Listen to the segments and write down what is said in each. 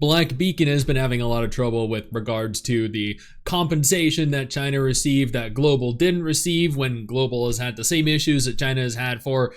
Black Beacon has been having a lot of trouble with regards to the compensation that China received that Global didn't receive, when Global has had the same issues that China has had for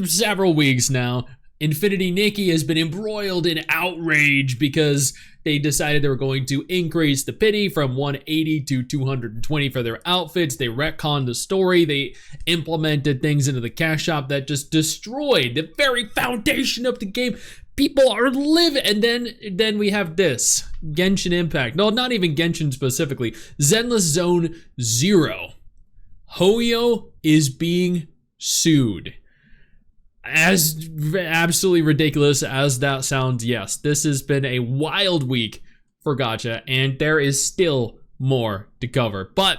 several weeks now. Infinity Nikki has been embroiled in outrage because they decided they were going to increase the pity from 180 to 220 for their outfits. They retconned the story. They implemented things into the cash shop that just destroyed the very foundation of the game. People are living, and then we have this Genshin Impact. No, not even Genshin specifically. Zenless Zone Zero. HoYo is being sued. As absolutely ridiculous as that sounds, yes, this has been a wild week for gacha, and there is still more to cover. But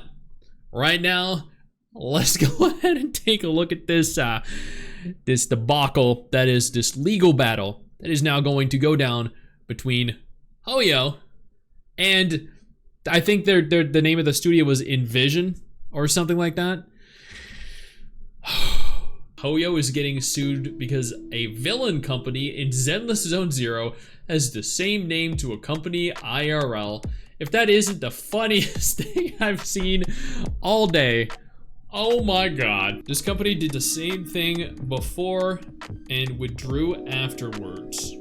right now, let's go ahead and take a look at this this debacle that is this legal battle that is now going to go down between HoYo and I think the name of the studio was Envision or something like that. HoYo is getting sued because a villain company in Zenless Zone Zero has the same name to a company IRL. If that isn't the funniest thing I've seen all day, oh my god. This company did the same thing before and withdrew afterwards.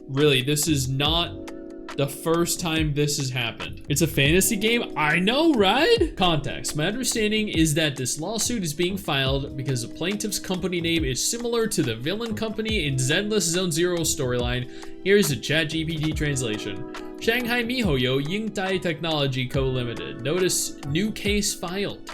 Really, this is not the first time this has happened. It's a fantasy game? I know, right? Context. My understanding is that this lawsuit is being filed because the plaintiff's company name is similar to the villain company in Zenless Zone Zero storyline. Here's the ChatGPT translation. Shanghai MiHoYo Yingtai Technology Co. Limited. Notice new case filed.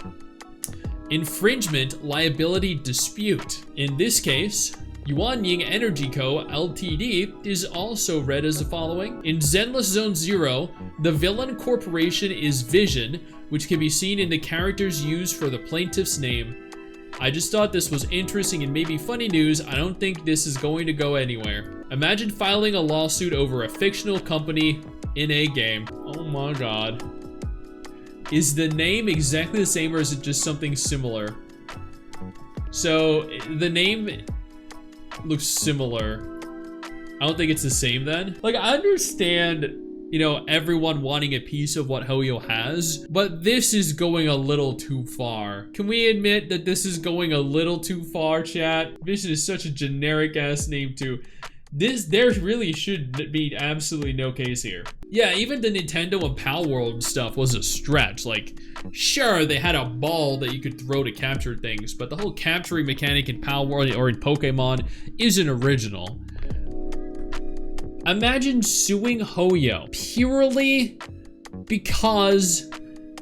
Infringement liability dispute. In this case, Yuanying Energy Co. Ltd. is also read as the following. In Zenless Zone Zero, the villain corporation is Vision, which can be seen in the characters used for the plaintiff's name. I just thought this was interesting and maybe funny news. I don't think this is going to go anywhere. Imagine filing a lawsuit over a fictional company in a game. Oh my god. Is the name exactly the same or is it just something similar? So the name looks similar. I don't think it's the same then. Like, I understand, you know, everyone wanting a piece of what HoYo has, but this is going a little too far. Can we admit that this is going a little too far, chat? Vision is such a generic ass name too. There really should be absolutely no case here. Yeah, even the Nintendo and Pal World stuff was a stretch. Like, sure, they had a ball that you could throw to capture things, but the whole capturing mechanic in Pal World or in Pokemon isn't original. Imagine suing HoYo purely because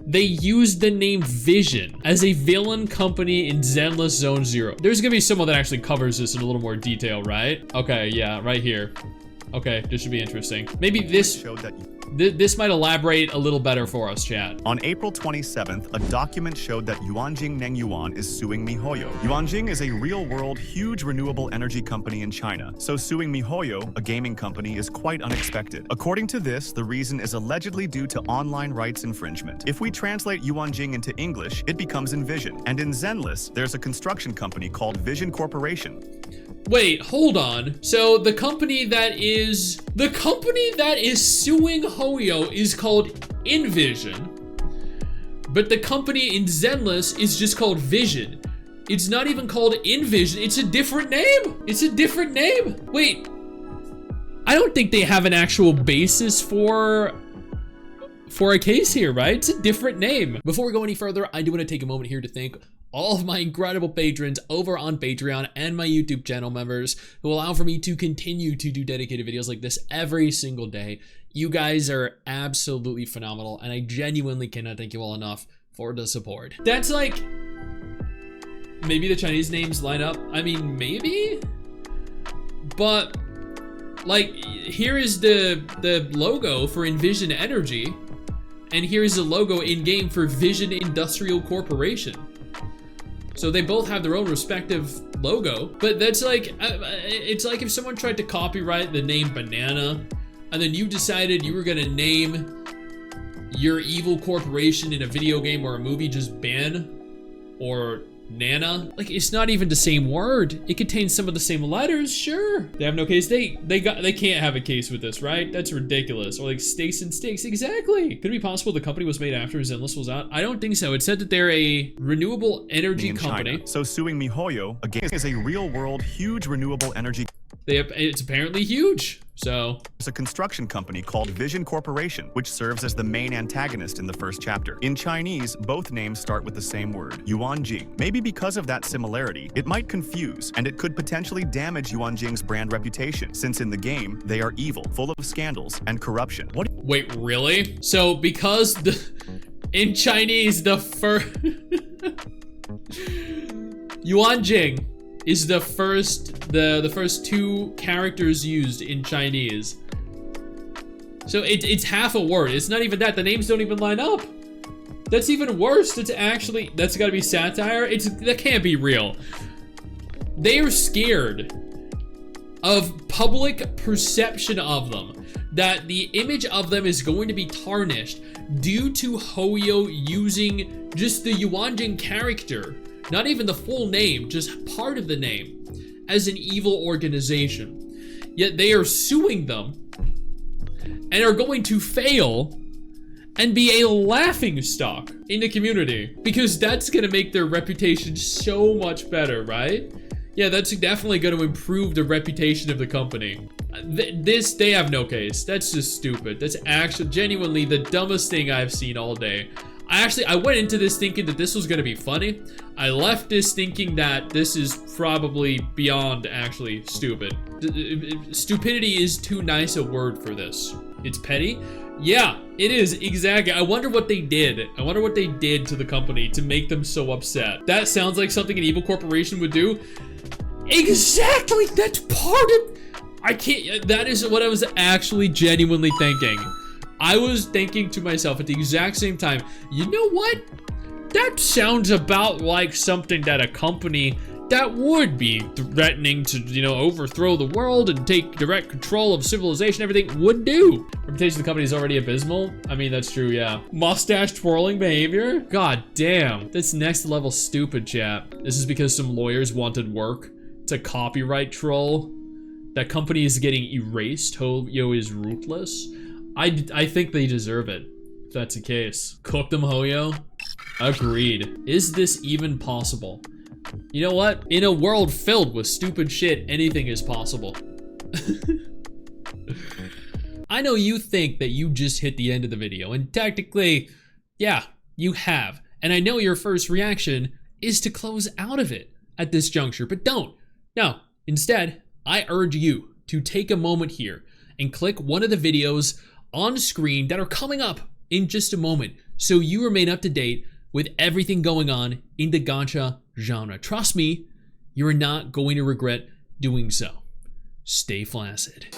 they used the name Vision as a villain company in Zenless Zone Zero. There's gonna be someone that actually covers this in a little more detail, right? Okay, yeah, right here. Okay, this should be interesting. Maybe this might elaborate a little better for us, chat. On April 27th, a document showed that Yuanjing Nengyuan is suing MiHoYo. Yuanjing is a real-world, huge renewable energy company in China, so suing MiHoYo, a gaming company, is quite unexpected. According to this, the reason is allegedly due to online rights infringement. If we translate Yuanjing into English, it becomes Envision. And in Zenless, there's a construction company called Vision Corporation. Wait, hold on. So the company that is suing HoYo is called Envision, but the company in Zenless is just called Vision. It's not even called Envision. It's a different name. It's a different name. Wait, I don't think they have an actual basis for a case here, right? It's a different name. Before we go any further, I do want to take a moment here to thank all of my incredible patrons over on Patreon and my YouTube channel members who allow for me to continue to do dedicated videos like this every single day. You guys are absolutely phenomenal, and I genuinely cannot thank you all enough for the support. That's like, maybe the Chinese names line up. I mean, maybe, but like, here is the logo for Envision Energy, and here is the logo in game for Vision Industrial Corporation. So they both have their own respective logo, but that's like, it's like if someone tried to copyright the name Banana, and then you decided you were gonna name your evil corporation in a video game or a movie just Ben, or Nana? Like, it's not even the same word. It contains some of the same letters, sure. They have no case. They can't have a case with this, right? That's ridiculous. Or like Stix and Stix, exactly. Could it be possible the company was made after Zenless was out? I don't think so. It said that they're a renewable energy company. China. So suing me HoYo, a game is a real-world, huge renewable energy. It's apparently huge. So There's a construction company called Vision Corporation, which serves as the main antagonist in the first chapter. In Chinese, both names start with the same word, Yuanjing. Maybe because of that similarity, it might confuse, and it could potentially damage Yuanjing's brand reputation, since in the game, they are evil, full of scandals and corruption. Wait, really? So because in Chinese, the first Yuanjing is the first two characters used in Chinese. So it's half a word. It's not even that. The names don't even line up. That's even worse. That's gotta be satire. That can't be real. They are scared of public perception of them, that the image of them is going to be tarnished due to HoYo using just the Yuanjing character. Not even the full name, just part of the name, as an evil organization. Yet they are suing them and are going to fail and be a laughingstock in the community, because that's gonna make their reputation so much better, right? Yeah, that's definitely gonna improve the reputation of the company. They have no case. That's just stupid. That's actually genuinely the dumbest thing I've seen all day. I went into this thinking that this was gonna be funny. I left this thinking that this is probably beyond actually stupid. Stupidity is too nice a word for this. It's petty? Yeah, it is, exactly. I wonder what they did. I wonder what they did to the company to make them so upset. That sounds like something an evil corporation would do. Exactly, that's part of... that is what I was actually genuinely thinking. I was thinking to myself at the exact same time, you know what? That sounds about like something that a company that would be threatening to, overthrow the world and take direct control of civilization, everything would do. Reputation of the company is already abysmal. I mean, that's true, yeah. Mustache twirling behavior? God damn. That's next level stupid, chat. This is because some lawyers wanted work. It's a copyright troll. That company is getting erased. HoYo is ruthless. I think they deserve it, if that's the case. Cook them, HoYo? Agreed. Is this even possible? You know what? In a world filled with stupid shit, anything is possible. I know you think that you just hit the end of the video, and technically, yeah, you have. And I know your first reaction is to close out of it at this juncture, but don't. No, instead, I urge you to take a moment here and click one of the videos on screen that are coming up in just a moment, so you remain up to date with everything going on in the gacha genre. Trust me, you are not going to regret doing so. Stay flaccid.